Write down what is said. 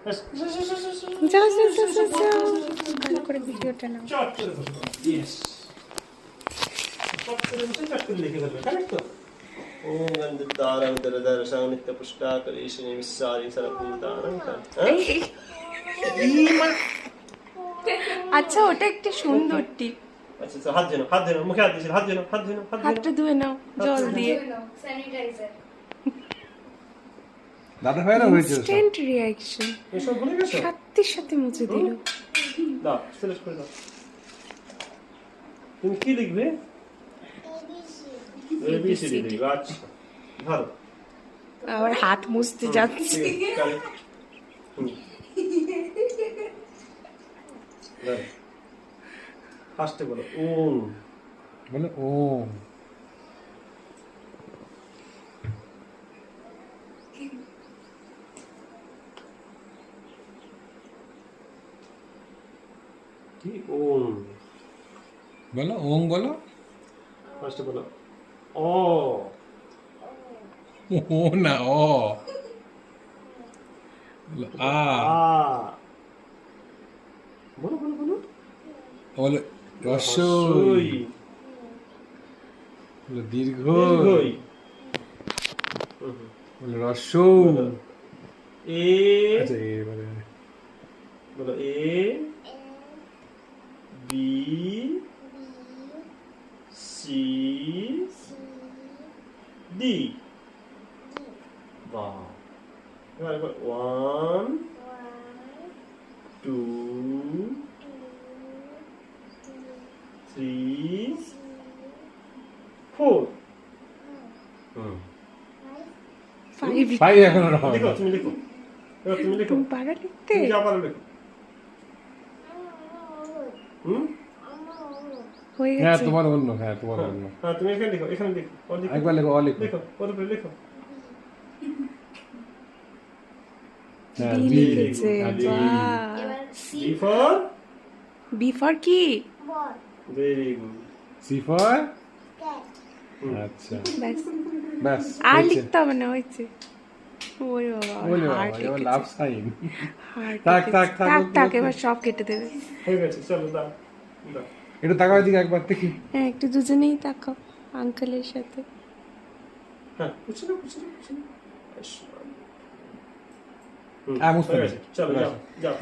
যাও যাও যাও যাও যাও ভালো করে ভিডিওটা নাও। চট করে বসো। ইয়েস। চট করে বসে চট করে লিখে ফেলবে, কারেক্ট তো? ওম গন্ধদ্বারং দরদর্শং নিত্যপুষ্টাকরীশিনী মিস্সারি সর্বভূতানাং এই, এই। আচ্ছা ওটা একটা সুন্দর টিপ। আচ্ছা আচ্ছা, হাত ধোনো, হাত ধোনো, মুখে হাত দিয়েছিল, হাত ধোনো, হাত ধোনো, হাত ধোনো। হাতটা ধুয়ে নাও জল দিয়ে। স্যানিটাইজার। দাদা ভাইরা হয়েছে সব। ইনস্ট্যান্ট রিঅ্যাকশন, এসব ভুলে গেছো? সাথে সাথে মুছে দিল। দাও, সিলেক্ট করে দাও। তুমি কি লিখবে? এবিসিডি লিখবে। আচ্ছা, ধরো। আবার হাত মুছতে যাচ্ছে। ঠিক আছে, correct। হুম। ধরো। ফার্স্টে বলো ওম। বলে ওম। কি ওম? বলো ওম বলো। ফার্স্টে বলো অ। ও না ও। বলো আ। আ। বলো বলো বলো। বলো রস্বই। রস্বই। বলো দীর্ঘ। দীর্ঘই। বলো রস্বউ। বলো এ। আচ্ছা এবারে বলো এ বি সি ডি। বাহ, এবার এবার 1 2 3 4। ফাইভ ফাইভ এখনো লিখো, হবে। তুমি লিখো, এবার তুমি লিখো, তুমি পারো লিখতে? তুমি যা পারো লিখো। হুম। হয়ে হ্যাঁ গেছে। তোমার অন্য, হ্যাঁ তোমার অন্য। হ্যাঁ, তুমি এখানে লিখো, এখানে লিখো, ও লিখো, একবার লেখো অ লেখো। লিখো, ওর উপরে লিখো। হ্যাঁ বি বি লিখেছে। আচ্ছা বাহ। এবার C B for B for কি? বল very good. C for cat আচ্ছা ব্যাস ব্যাস আর হয়েছে। লিখতে হবে না, হয়েছে। ওরে বাবা, বলে বাবা হার্ট এবার লিখেছে। লাভ সাইন। হার্ট থাক, লিখেছে। থাক, থাক, থাক ওকে, থাক, ওকে। এবার সব কেটে দেবে। হয়ে গেছে, চলো দাও দাও। একটু তাকাও দিকে একবার দেখি। হ্যাঁ একটু দুজনেই তাকাও আঙ্কেলের সাথে। হ্যাঁ, বুঝছো না, বুঝছো না, বুঝছো না। হ্যাঁ, বুঝতে হয়ে গেছে, পেরেছি। চলো ব্যাস। যাও যাও।